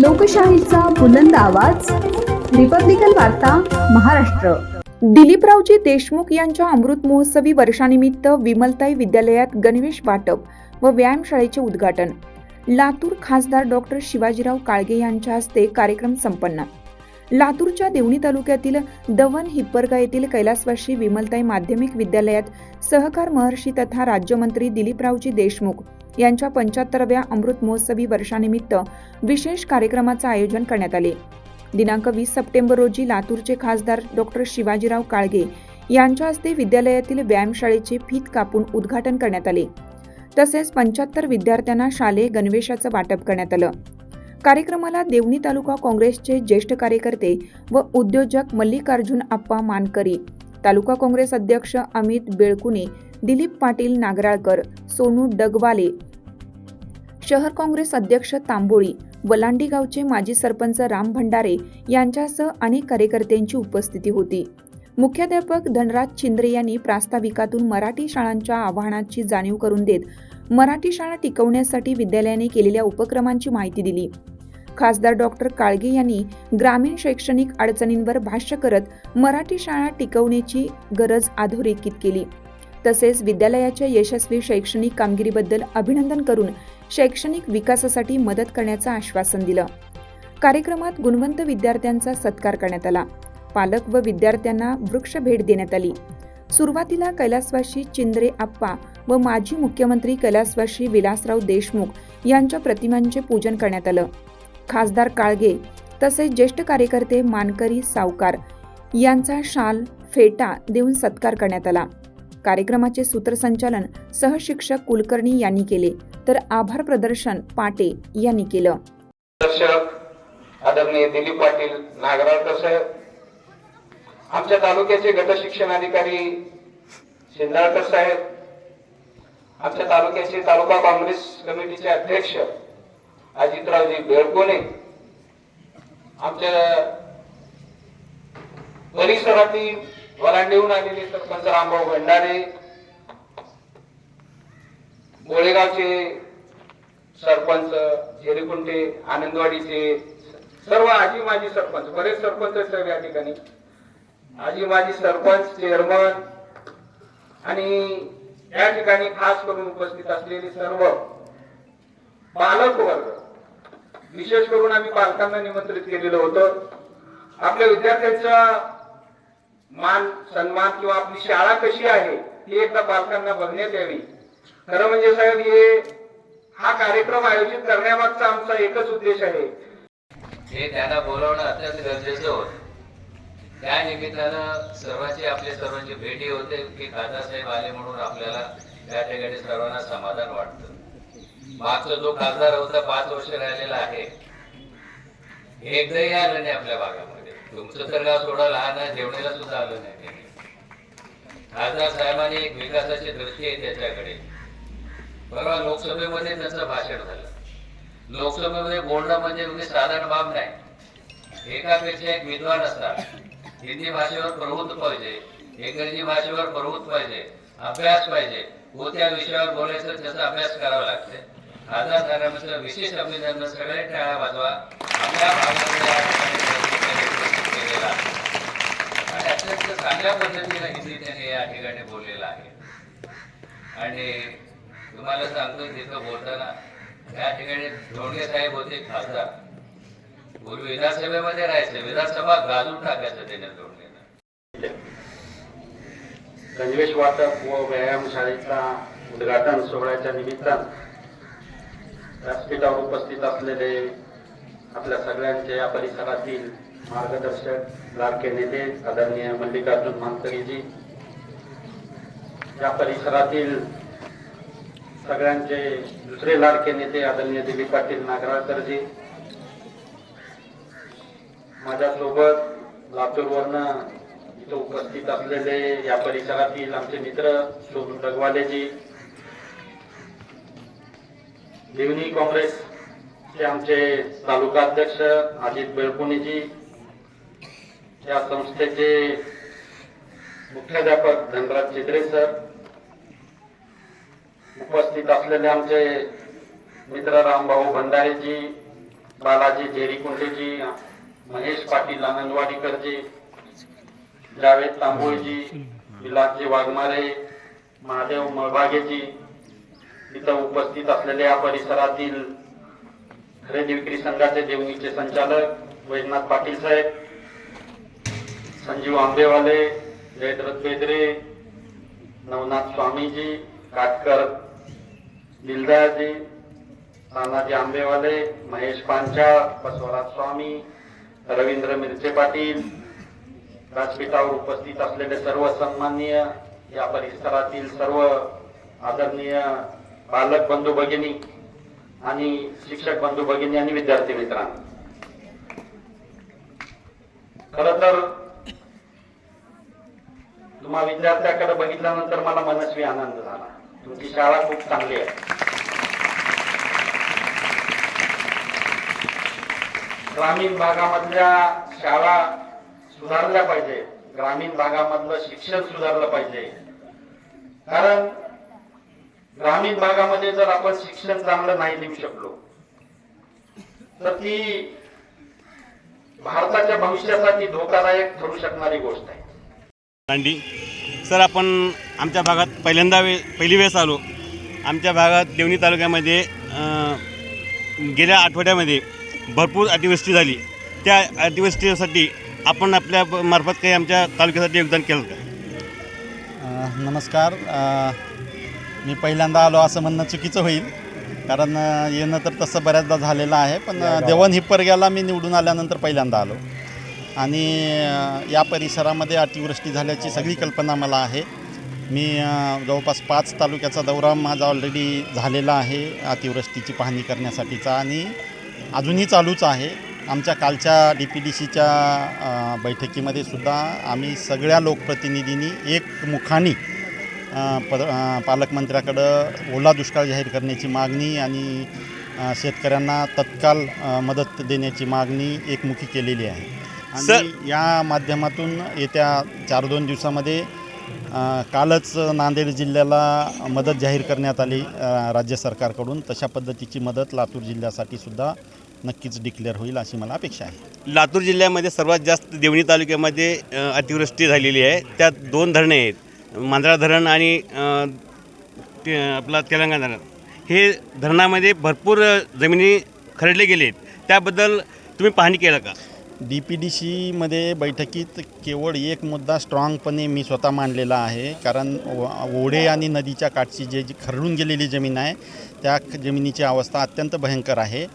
लोकशाहीचा बुलंद आवाज, रिपब्लिकन वार्ता महाराष्ट्र। दिलीपरावजी देशमुख यांच्या अमृत महोत्सवी वर्षानिमित्त विमलताई विद्यालयात गणवेश वाटप व व्यायामशाळेचे उद्घाटन। लातूर खासदार डॉक्टर शिवाजीराव काळगे यांच्या हस्ते कार्यक्रम संपन्न। लातूरच्या देवणी तालुक्यातील दवण हिप्परगा येथील कैलासवासी विमलताई माध्यमिक विद्यालयात सहकार महर्षी तथा राज्यमंत्री दिलीपरावजी देशमुख यांच्या 75व्या अमृत महोत्सवी वर्षानिमित्त विशेष कार्यक्रमाचे आयोजन करण्यात आले। दिनांक 20 सप्टेंबर रोजी लातूरचे खासदार डॉक्टर शिवाजीराव काळगे यांच्या हस्ते विद्यालयातील व्यायामशाळेचे फीत कापून उद्घाटन करण्यात आले। तसेच 75 विद्यार्थ्यांना शालेय गणवेशाचं वाटप करण्यात आलं। कार्यक्रमाला देवणी तालुका काँग्रेसचे ज्येष्ठ कार्यकर्ते व उद्योजक मल्लिकार्जुन आप्पा मानकरी, तालुका काँग्रेस अध्यक्ष अमित बेळकुणे, दिलीप पाटील नागराळकर, सोनू डगवाले, शहर काँग्रेस अध्यक्ष तांबोळी, वलांडी गावचे माजी सरपंच राम भंडारे यांच्यासह अनेक कार्यकर्त्यांची उपस्थिती होती। मुख्याध्यापक धनराज चिंद्रे यांनी प्रास्ताविकातून मराठी शाळांच्या आव्हानांची जाणीव करून देत मराठी शाळा टिकवण्यासाठी विद्यालयाने केलेल्या उपक्रमांची माहिती दिली। खासदार डॉक्टर काळगे यांनी ग्रामीण शैक्षणिक अडचणींवर भाष्य करत मराठी शाळा टिकवण्याची गरज अधोरेखित केली। तसेच विद्यालयाच्या यशस्वी शैक्षणिक कामगिरीबद्दल अभिनंदन करून शैक्षणिक विकासासाठी मदत करण्याचं आश्वासन दिलं। कार्यक्रमात गुणवंत विद्यार्थ्यांचा सत्कार करण्यात आला। पालक व विद्यार्थ्यांना वृक्ष भेट देण्यात आली। सुरुवातीला कैलासवासी चिंद्रे आप्पा व माजी मुख्यमंत्री कैलासवासी विलासराव देशमुख यांच्या प्रतिमांचे पूजन करण्यात आलं। खासदार काळगे तसेच ज्येष्ठ कार्यकर्ते मानकरी, सावकार यांचा शाल फेटा देऊन सत्कार करण्यात आला। कार्यक्रमाचे सूत्रसंचालन सहशिक्षक कुलकर्णी यांनी केले, तर आभार प्रदर्शन पाटे यांनी केलं। आदरणीय दिलीप पाटील नागराळकर साहेब, आमच्या तालुक्याचे गट शिक्षण अधिकारी शिंदाळकर साहेब, आमच्या तालुक्याचे तालुका काँग्रेस कमिटीचे अध्यक्ष अजितरावजी बेळकुणे, आमच्या परिसरातील वलांडीहून आलेले सरपंच रामभाऊ भंडारे, गोळेगावचे सरपंच झेरीकुंटे, आनंदवाडीचे सर्व आजी माजी सरपंच, बरेच सरपंच आहेत या ठिकाणी, आजी माजी सरपंच, चेअरमन आणि या ठिकाणी खास करून उपस्थित असलेले सर्व पालक वर्ग, विशेष करून आम्ही पालकांना निमंत्रित केलेलं होतं। आपल्या विद्यार्थ्यांचा मान सन्मान किंवा आपली शाळा कशी आहे ही एकदा पालकांना बघण्यात यावी। खरं म्हणजे साहेब, हा कार्यक्रम आयोजित करण्यामागचा आमचा एकच उद्देश आहे, हे त्यांना बोलावणं अत्यंत गरजेचं होतं। त्या निमित्तानं सर्वांची भेटी होते की खासदार साहेब आले म्हणून आपल्याला त्या ठिकाणी सर्वांना समाधान वाटतं। मागचा जो खासदार होता 5 वर्ष राहिलेला आहे, एकदाही आलं नाही आपल्या भागामध्ये। तुमचं तर गाव थोडं लहान आहे, जेवणीला सुद्धा आलं नाही। खासदार साहेबांनी एक विकासाची दृष्टी आहे त्याच्याकडे। परवा लोकसभेमध्ये त्याचं भाषण झालं। लोकसभेमध्ये बोलणं म्हणजे साधारण बाब नाही। एकापेक्षा एक विद्वान असतात, हिंदी भाषेवर प्रभुत्व पाहिजे, इंग्रजी भाषेवर प्रभुत्व पाहिजे, अभ्यास पाहिजे, व त्या विषयावर बोलायचं त्याचा अभ्यास करावा लागते। खासदार साहेबांचं विशेष अभिनंदन, सगळे टाळ्या वाजवा। आपल्या भागामध्ये आणि अत्यंत चांगल्या पद्धतीने हिंदी त्याने या ठिकाणी बोललेला आहे। आणि तुम्हाला सांगतो, तिथं बोलताना त्या ठिकाणी धोंडगे साहेब होते खासदार, पूर्वी विधानसभेमध्ये राहायचे, विधानसभा गाजून टाकायचं त्याने धोंडगेनं। गणवेश वाटप व व्यायामशाळेचा उद्घाटन सोहळ्याच्या निमित्तानं व्यासपीठावर उपस्थित असलेले आपल्या सगळ्यांचे या परिसरातील मार्गदर्शक लाडके नेते आदरणीय मल्लिकार्जुन मानकरीजी, या परिसरातील सगळ्यांचे दुसरे लाडके नेते आदरणीय दिलीप पाटील नागराळकरजी, माझ्यासोबत लातूरवरनं इथं उपस्थित असलेले या परिसरातील आमचे मित्र सोनू डगवालेजी, देवणी काँग्रेसचे आमचे तालुका अध्यक्ष अजित बेळकुणेजी, या संस्थेचे मुख्याध्यापक धनराज चिंद्रे सर, उपस्थित असलेले आमचे मित्र रामभाऊ भंडारेजी, बालाजी झेरीकुंटेजी, महेश पाटील आनंदवाडीकरजी, जावेद तांबोळजी, विलासजी वाघमारे, महादेव मळबागेजी, तिथं उपस्थित असलेल्या या परिसरातील खरेदी विक्री संघाचे देवणीचे संचालक वैजनाथ पाटील साहेब, संजीव आंबेवाले, जयद्रथ बेदरे, नवनाथ स्वामीजी, काटकर दिलदाजी, तानाजी आंबेवाले, महेश पांचाळ, बसवराज स्वामी, रवींद्र मिरचे पाटील, व्यासपीठावर उपस्थित असलेले सर्व सन्माननीय या परिसरातील सर्व आदरणीय पालक बंधू भगिनी आणि शिक्षक बंधू भगिनी आणि विद्यार्थी मित्रांनो, खरं तर तुम्हा विद्यार्थ्याकडे बघितल्यानंतर मला मनस्वी आनंद झाला. तुमची शाळा खूप चांगली आहे. ग्रामीण भागामधल्या शाळा सुधारल्या पाहिजे, ग्रामीण भागामधलं शिक्षण सुधारलं पाहिजे. कारण ग्रामीण भागामध्ये जर आपण शिक्षण चांगलं नाही देऊ शकलो तर ती भारताच्या भविष्यासाठी धोकादायक ठरू शकणारी गोष्ट आहे. दांडी सर, आपण आमच्या भागात पहिली वेळेस आलो. आमच्या भागात देवणी तालुक्यामध्ये गेल्या आठवड्यामध्ये भरपूर अतिवृष्टी झाली. त्या अतिवृष्टीसाठी आपण आपल्या मार्फत काही आमच्या तालुक्यासाठी योगदान केलं का? नमस्कार. मी पहिल्यांदा आलो असं म्हणणं चुकीचं होईल, कारण येणं तर तसं बऱ्याचदा झालेलं आहे. पण देवण हिप्परग्याला मी निवडून आल्यानंतर पहिल्यांदा आलो आणि या परिसरामध्ये अतिवृष्टी झाल्याची सगळी कल्पना मला आहे. मी जवळपास 5 तालुक्याचा दौरा माझा ऑलरेडी झालेला आहे अतिवृष्टीची पाहणी करण्यासाठीचा, आणि अजूनही चालूच आहे. आमच्या कालच्या DPDCच्या बैठकीमध्ये सुद्धा आम्ही सगळ्या लोकप्रतिनिधींनी एकमुखाने पालकमंत्र्याकडं ओला दुष्काळ जाहीर करण्याची मागणी आणि शेतकऱ्यांना तत्काल मदत देण्याची मागणी एकमुखी केलेली आहे. आणि या माध्यमातून येत्या 4-2 दिवसामध्ये कालच नांदेड जिल्ह्याला मदत जाहीर करण्यात आली राज्य सरकारकडून. तशा पद्धतीची मदत लातूर जिल्ह्यासाठी सुद्धा नक्कीच डिक्लेअर होईल अशी मला अपेक्षा आहे. लातूर जिल्ह्यामध्ये सर्वात जास्त देवणी तालुक्यामध्ये अतिवृष्टी झालेली आहे. त्यात 2 धरणे आहेत, मांजरा धरण आणि आपला तेलंगणा धरण. हे धरणामध्ये भरपूर जमिनी खरडले गेले आहेत. त्याबद्दल तुम्ही पाहणी केलं का? DPDCमध्ये बैठकीत केवळ एक मुद्दा स्ट्रॉंगपणे मी स्वतः मांडलेला आहे. कारण ओढे आणि नदीच्या काठची जी खरडून गेलेली जमीन आहे त्या जमिनीची अवस्था अत्यंत भयंकर आहे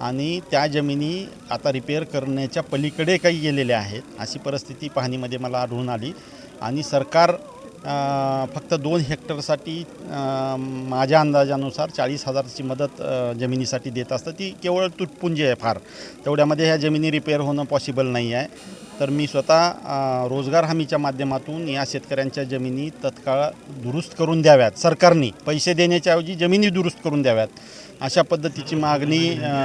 आणि त्या जमिनी आता रिपेअर करण्याच्या पलीकडे काही गेलेल्या आहेत अशी परिस्थिती पाहणीमध्ये मला आढळून आली. आणि सरकार फक्त 2 हेक्टरसाठी माझ्या अंदाजानुसार 40,000ची मदत जमिनीसाठी देत असतं. ती केवळ तुटपुंजी आहे फार. तेवढ्यामध्ये ह्या जमिनी रिपेअर होणं पॉसिबल नाही आहे. तर मी स्वतः रोजगार हमीच्या माध्यमातून या शेतकऱ्यांच्या जमिनी तत्काळ दुरुस्त करून द्याव्यात. सरकारने पैसे देण्याच्याऐवजी जमिनी दुरुस्त करून द्याव्यात अशा पद्धतीची मागणी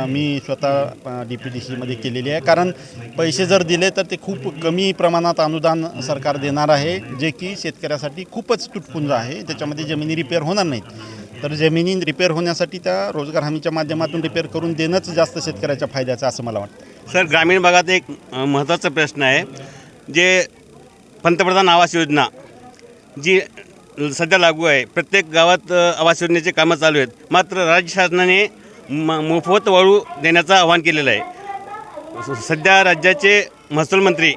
मी स्वतः DPDCमध्ये केलेली आहे. कारण पैसे जर दिले तर ते खूप कमी प्रमाणात अनुदान सरकार देणार आहे, जे की शेतकऱ्यासाठी खूपच तुटपुंज आहे. त्याच्यामध्ये जमिनी रिपेअर होणार नाहीत. तर जमिनी रिपेअर होण्यासाठी त्या रोजगार हमीच्या माध्यमातून रिपेअर करून देणंच जास्त शेतकऱ्याच्या फायद्याचं असं मला वाटतं. सर, ग्रामीण भागात एक महत्त्वाचा प्रश्न आहे, जे पंतप्रधान आवास योजना जी सध्या लागू आहे. प्रत्येक गावात आवास योजनेचे कामं चालू आहेत. मात्र राज्य शासनाने मोफत वाळू देण्याचं आवाहन केलेलं आहे. सध्या राज्याचे महसूल मंत्री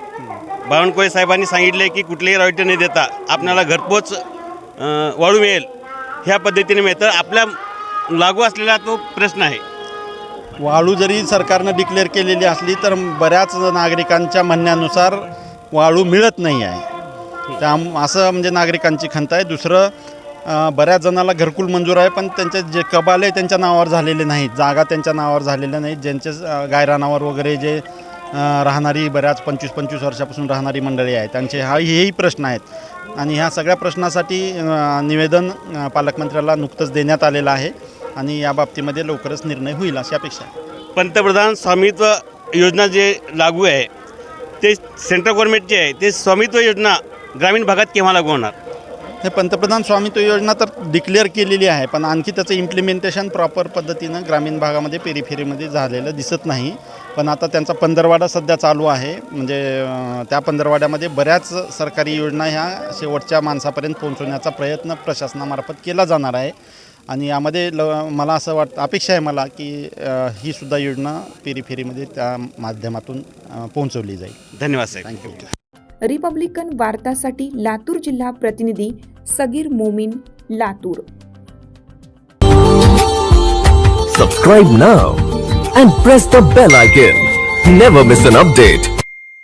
बावनकुळे साहेबांनी सांगितले की कुठलेही रॉयल्टी न देता आपल्याला घरपोच वाळू मिळेल. ह्या पद्धतीने मिळतं. आपल्या लागू असलेला तो प्रश्न आहे. वाळू जरी सरकारनं डिक्लेअर केलेली असली तर बऱ्याच नागरिकांच्या म्हणण्यानुसार वाळू मिळत नाही आहे. असं म्हणजे नागरिकांची खंत आहे. दुसरं, बऱ्याच जणाला घरकुल मंजूर आहे, पण त्यांचे जे कबाले त्यांच्या नावावर झालेले नाहीत, जागा त्यांच्या नावावर झालेल्या नाहीत. ज्यांचे गायरानावर वगैरे जे राहणारी बऱ्याच 25-25 वर्षापासून राहणारी मंडळी आहे त्यांचे हेही प्रश्न आहेत. आणि ह्या सगळ्या प्रश्नासाठी निवेदन पालकमंत्र्याला नुकतंच देण्यात आलेलं आहे आणि या बाबतीमध्ये लवकरच निर्णय होईल अशी अपेक्षा आहे. पंतप्रधान स्वामित्व योजना जे लागू आहे ते सेंट्रल गव्हर्नमेंटची आहे. ते स्वामित्व योजना ग्रामीण भागात केव्हा लागू होणार? हे पंतप्रधान स्वामित्व योजना तर डिक्लेअर केलेली आहे, पण आणखी त्याचं इम्प्लिमेंटेशन प्रॉपर पद्धतीनं ग्रामीण भागामध्ये पेरिफेरीमध्ये झालेलं दिसत नाही. पण आता त्यांचा पंधरवाडा सध्या चालू आहे, म्हणजे त्या पंधरवाड्यामध्ये बऱ्याच सरकारी योजना ह्या शेवटच्या माणसापर्यंत पोहोचवण्याचा प्रयत्न प्रशासनामार्फत केला जाणार आहे. आणि यामध्ये मला असं अपेक्षा आहे मला की ही सुद्धा योजना पेरिफेरीमध्ये त्या माध्यमातून पोहोचवली जाईल. धन्यवाद साहेब. थँक्यू. रिपब्लिकन वार्तासाठी लातूर जिल्हा प्रतिनिधी Sagir Momin, Latur. Subscribe now and press the bell icon. Never miss an update.